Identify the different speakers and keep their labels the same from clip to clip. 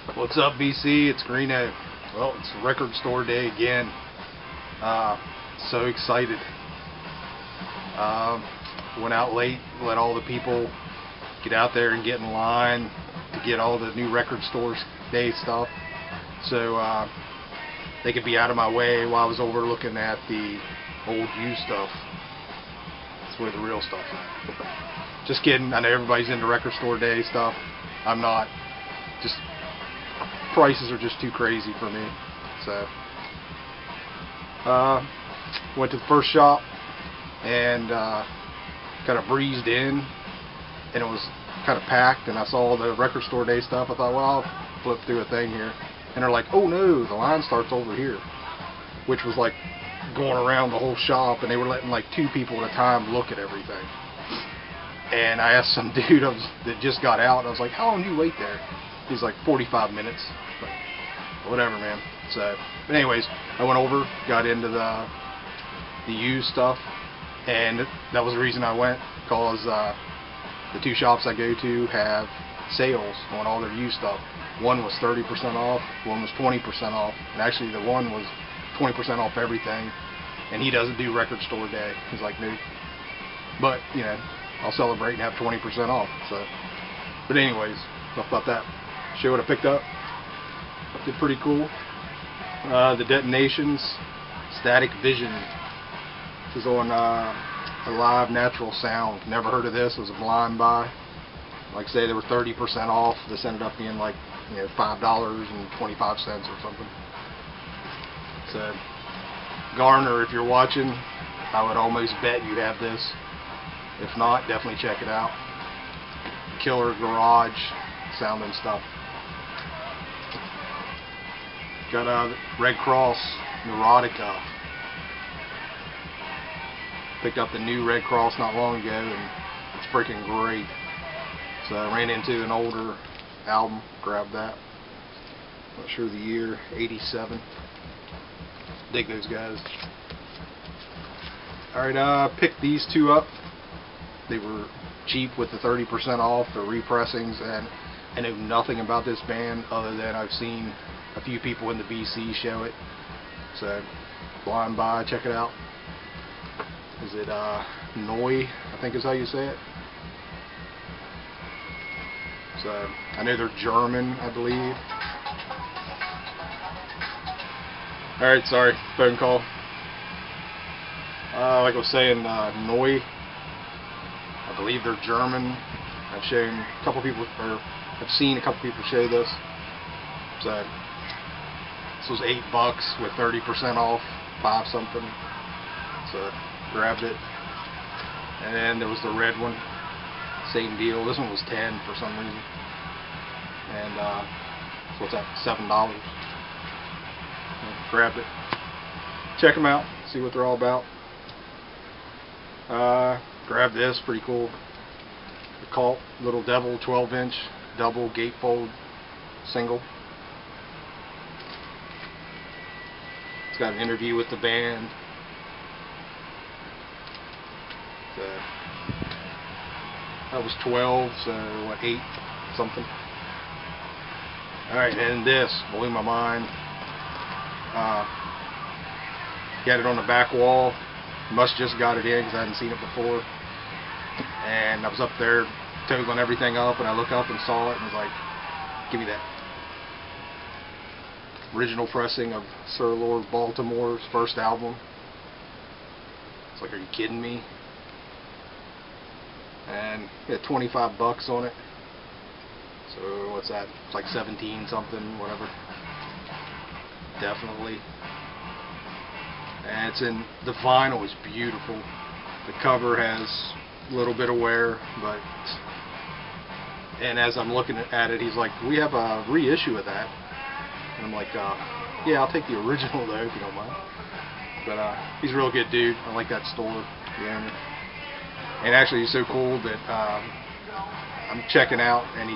Speaker 1: What's up, BC? It's Greeno. Well, it's record store day again. So excited. Went out late, let all the people get out there and get in line to get all the new record store day stuff, so they could be out of my way while I was over looking at the old used stuff. That's where the real stuff is. Just kidding. I know everybody's into record store day stuff. I'm not. Just prices are just too crazy for me. So went to the first shop and kind of breezed in, and it was kind of packed, and I saw the record store day stuff. I thought, well, I'll flip through a thing here, and they're like, oh no, the line starts over here, which was like going around the whole shop, and they were letting like 2 people at a time look at everything. And I asked some dude that just got out, and I was like, how long do you wait there? He's like, 45 minutes. Like, whatever, man. So, but anyways, I went over, got into the used stuff, and that was the reason I went, because the 2 shops I go to have sales on all their used stuff. One was 30% off, one was 20% off, and actually the one was 20% off everything, and he doesn't do record store day. He's like, nope. But, you know, I'll celebrate and have 20% off. So, but anyways, enough about that. Show what I picked up. Did pretty cool. The Detonations Static Vision. This is on Alive Natural Sound. Never heard of this. It was a blind buy. Like I say, they were 30% off. This ended up being like, you know, $5.25 or something. So, Garner, if you're watching, I would almost bet you'd have this. If not, definitely check it out. Killer garage sounding stuff. Got a Red Cross Neurotica. Picked up the new Red Cross not long ago, and it's freaking great. So I ran into an older album, grabbed that. Not sure the year, 87. Dig those guys. Alright, picked these 2 up. They were cheap with the 30% off, the repressings, and I know nothing about this band other than I've seen a few people in the BC show it. So, blind buy, check it out. Is it Noi, I think is how you say it. So, I know they're German, I believe. Alright, sorry, phone call. Like I was saying, Noi, I believe they're German. I've shown a couple people, or I've seen a couple people show this. So, this was $8 with 30% off, 5 something. So, grabbed it. And then there was the red one, same deal. This one was 10 for some reason. And so what's that? $7. Grabbed it. Check them out. See what they're all about. Grabbed this. Pretty cool. The Cult Little Devil 12-inch double gatefold single. It's got an interview with the band. So, that was 12, so what, 8 something. Alright, and this blew my mind. Got it on the back wall. Must just got it in because I hadn't seen it before. And I was up there totaling everything up, and I looked up and saw it and was like, give me that. Original pressing of Sir Lord Baltimore's first album. It's like, are you kidding me? And it had $25 on it. So what's that? It's like 17 something, whatever. Definitely. And it's in, the vinyl is beautiful. The cover has a little bit of wear, but, and as I'm looking at it, he's like, we have a reissue of that. And I'm like, yeah, I'll take the original though, if you don't mind. But he's a real good dude. I like that store, the owner. And actually, he's so cool that I'm checking out, and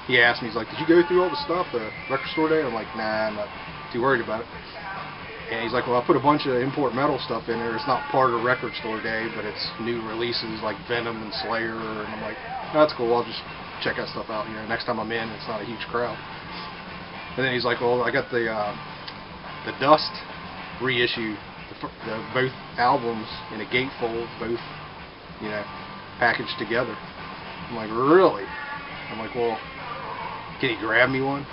Speaker 1: he asked me, he's like, did you go through all the stuff, the record store day? I'm like, nah, I'm not too worried about it. And he's like, well, I put a bunch of import metal stuff in there. It's not part of record store day, but it's new releases like Venom and Slayer. And I'm like, no, that's cool. I'll just check that stuff out. You know, next time I'm in, it's not a huge crowd. And then he's like, well, I got the Dust reissue, both albums in a gatefold, both, you know, packaged together. I'm like, really? I'm like, well, can you grab me one?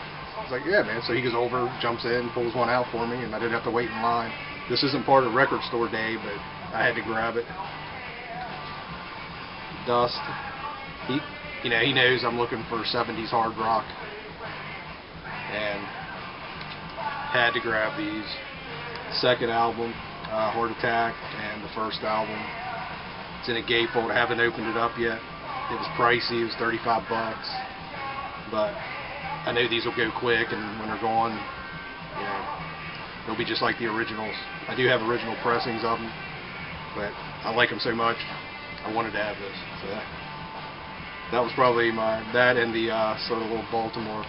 Speaker 1: He's like, yeah, man. So he goes over, jumps in, pulls one out for me, and I didn't have to wait in line. This isn't part of record store day, but I had to grab it. Dust. He knows I'm looking for 70s hard rock, and had to grab these. Second album, Heart Attack, and the first album. It's in a gatefold. I haven't opened it up yet. It was pricey. It was 35 bucks, but I know these will go quick, and when they're gone, you know, they'll be just like the originals. I do have original pressings of them, but I like them so much, I wanted to have this. So that was probably that and the sort of little Baltimore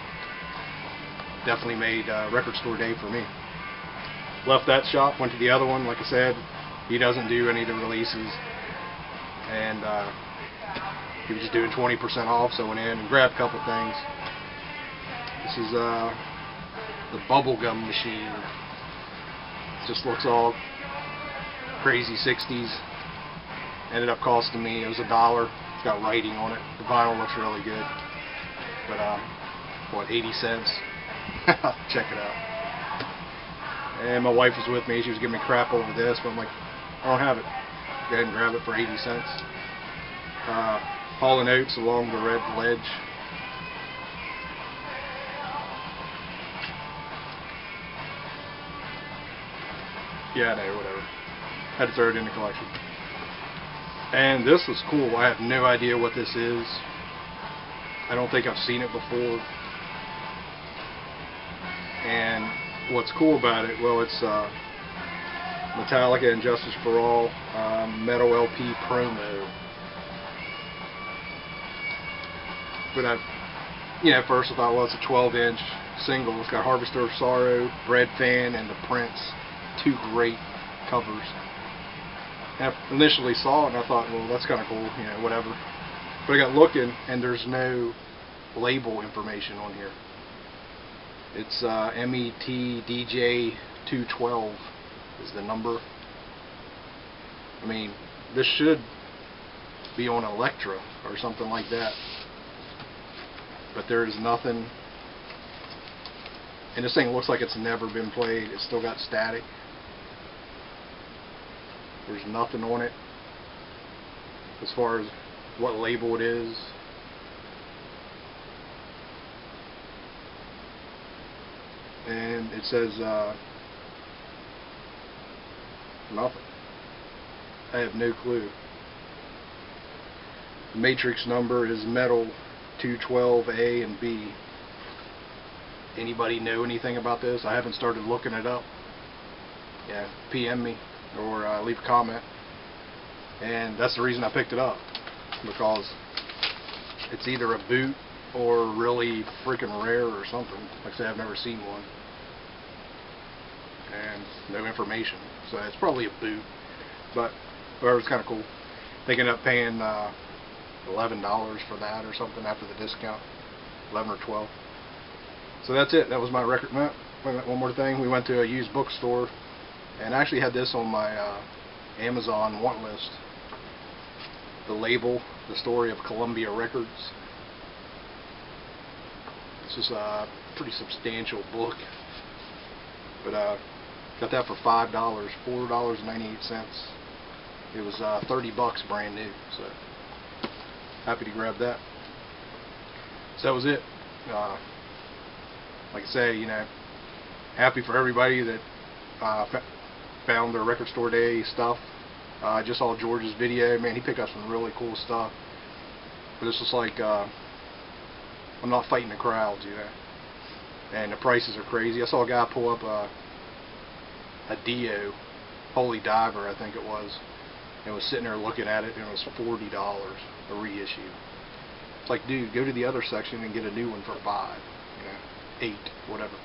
Speaker 1: definitely made record store day for me. Left that shop, went to the other one. Like I said, he doesn't do any of the releases, and he was just doing 20% off, so I went in and grabbed a couple things. This is the bubblegum machine. It just looks all crazy 60s. Ended up costing me, it was $1. It's got writing on it. The vinyl looks really good. But what, 80 cents? Check it out. And my wife was with me. She was giving me crap over this, but I'm like, I don't have it. Go ahead and grab it for 80 cents. Hall & Oates Along the Red Ledge. Yeah, I know, whatever. Had to throw it in the collection. And this was cool. I have no idea what this is. I don't think I've seen it before. And what's cool about it, well, it's Metallica and Justice for All Metal LP promo. But at first I thought, well, it's a 12-inch single. It's got Harvester of Sorrow, Bread Fan, and The Prince. Two great covers. And I initially saw it and I thought, well, that's kind of cool, whatever. But I got looking and there's no label information on here. It's METDJ212 is the number. I mean, this should be on Elektra or something like that. But there is nothing. And this thing looks like it's never been played. It's still got static. There's nothing on it as far as what label it is. And it says nothing. I have no clue. The matrix number is metal 212A and B. Anybody know anything about this? I haven't started looking it up. Yeah, PM me or leave a comment. And that's the reason I picked it up, because it's either a boot or really freaking rare or something. Like I said, I've never seen one. And no information. So it's probably a boot. But whatever, it's kind of cool. They ended up paying $11 for that or something after the discount. 11 or 12. So that's it. That was my record. One more thing. We went to a used bookstore and I actually had this on my Amazon want list. The label, The Story of Columbia Records. This is a pretty substantial book. But got that for $5, $4.98. It was $30 brand new. So happy to grab that. So that was it. Like I say, happy for everybody that found their record store day stuff. I just saw George's video. Man, he picked up some really cool stuff. But it's just like, I'm not fighting the crowds, And the prices are crazy. I saw a guy pull up a Dio, Holy Diver, I think it was, and was sitting there looking at it, and it was $40, a reissue. It's like, dude, go to the other section and get a new one for $5, $8, whatever.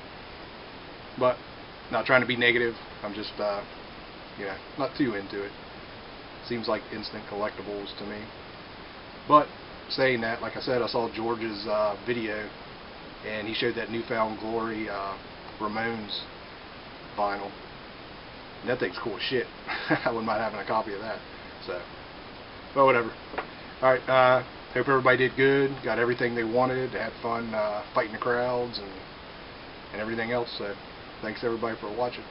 Speaker 1: But not trying to be negative. I'm just, not too into it. Seems like instant collectibles to me. But saying that, like I said, I saw George's video, and he showed that Newfound Glory Ramones vinyl. And that thing's cool as shit. I wouldn't mind having a copy of that. So, but whatever. Alright, hope everybody did good, got everything they wanted, had fun fighting the crowds and everything else. So, thanks everybody for watching.